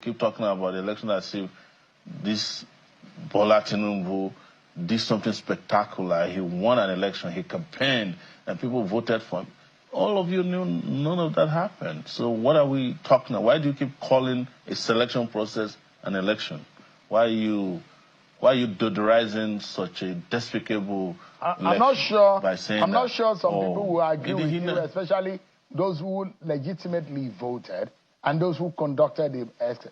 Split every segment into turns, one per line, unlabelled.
keep talking about the election as if this Bola Tinubu did something spectacular. He won an election, he campaigned, and people voted for him. All of you knew none of that happened. So what are we talking about? Why do you keep calling a selection process an election? Why are you derising such a despicable
I'm not sure.
by saying
I'm not sure some
oh,
people will agree with you, especially those who legitimately voted and those who conducted the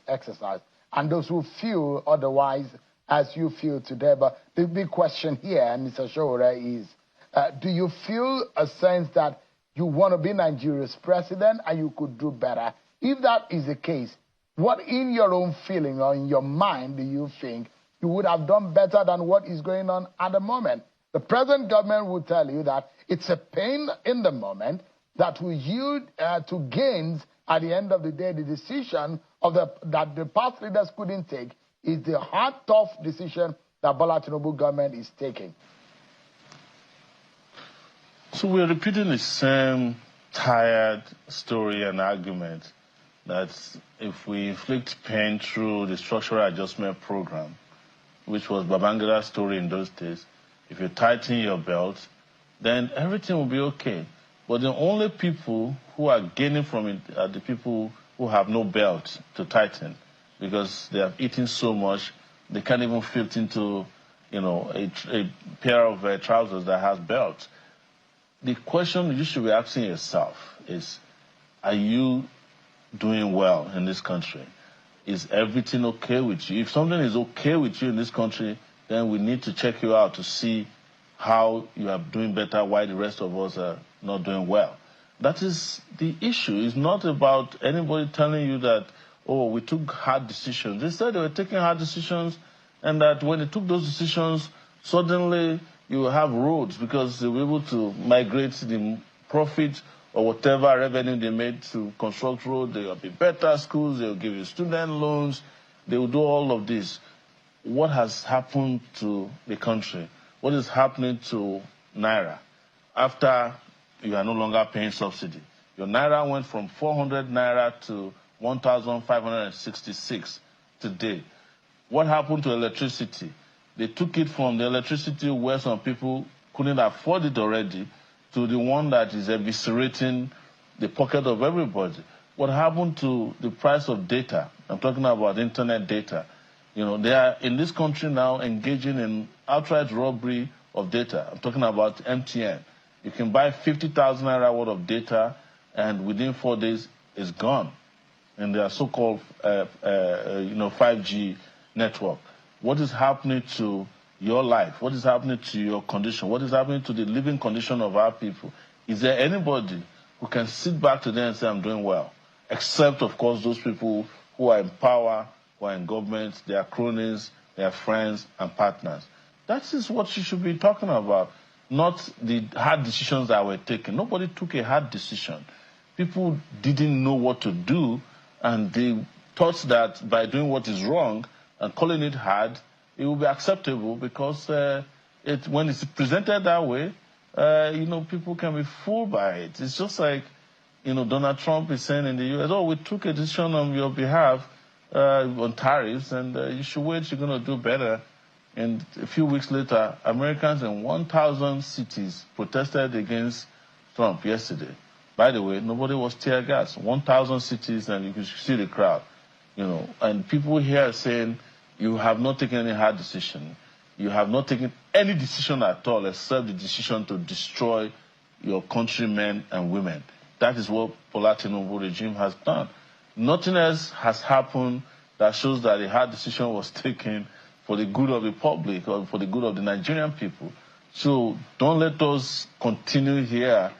exercise and those who feel otherwise as you feel today. But the big question here, Mr. Showore, is do you feel a sense that you want to be Nigeria's president and you could do better? If that is the case, what in your own feeling or in your mind do you think you would have done better than what is going on at the moment? The present government will tell you that it's a pain in the moment that will yield to gains at the end of the day. The decision that the past leaders couldn't take is the hard, tough decision that Bola Tinubu government is taking.
So we're repeating the same tired story and argument that if we inflict pain through the structural adjustment program, which was Babangida's story in those days, if you tighten your belt, then everything will be okay. But the only people who are gaining from it are the people who have no belt to tighten, because they have eaten so much, they can't even fit into, a pair of trousers that has belts. The question you should be asking yourself is, are you doing well in this country? Is everything okay with you? If something is okay with you in this country, then we need to check you out to see how you are doing better, why the rest of us are not doing well. That is the issue. It's not about anybody telling you that, oh, we took hard decisions. They said they were taking hard decisions, and that when they took those decisions, suddenly you will have roads because they were able to migrate the profit or whatever revenue they made to construct roads. There will be better schools, they will give you student loans, they will do all of this. What has happened to the country? What is happening to Naira? After you are no longer paying subsidy, your Naira went from 400 Naira to 1,566 today. What happened to electricity? They took it from the electricity where some people couldn't afford it already to the one that is eviscerating the pocket of everybody. What happened to the price of data? I'm talking about internet data. They are in this country now engaging in outright robbery of data. I'm talking about MTN. You can buy 50,000 Naira worth of data, and within 4 days, it's gone. And their so-called 5G network. What is happening to your life? What is happening to your condition? What is happening to the living condition of our people? Is there anybody who can sit back today and say, I'm doing well? Except, of course, those people who are in power, who are in government, they are cronies, they are friends and partners. That is what you should be talking about, not the hard decisions that were taken. Nobody took a hard decision. People didn't know what to do, and they thought that by doing what is wrong and calling it hard, it will be acceptable because when it's presented that way, people can be fooled by it. It's just like, Donald Trump is saying in the U.S., oh, we took a decision on your behalf on tariffs, and you should wait, you're going to do better. And a few weeks later, Americans in 1,000 cities protested against Trump yesterday. By the way, nobody was tear gas. 1,000 cities, and you could see the crowd. And people here are saying, you have not taken any hard decision. You have not taken any decision at all except the decision to destroy your countrymen and women. That is what Bola Tinubu regime has done. Nothing else has happened that shows that a hard decision was taken for the good of the public or for the good of the Nigerian people. So don't let us continue here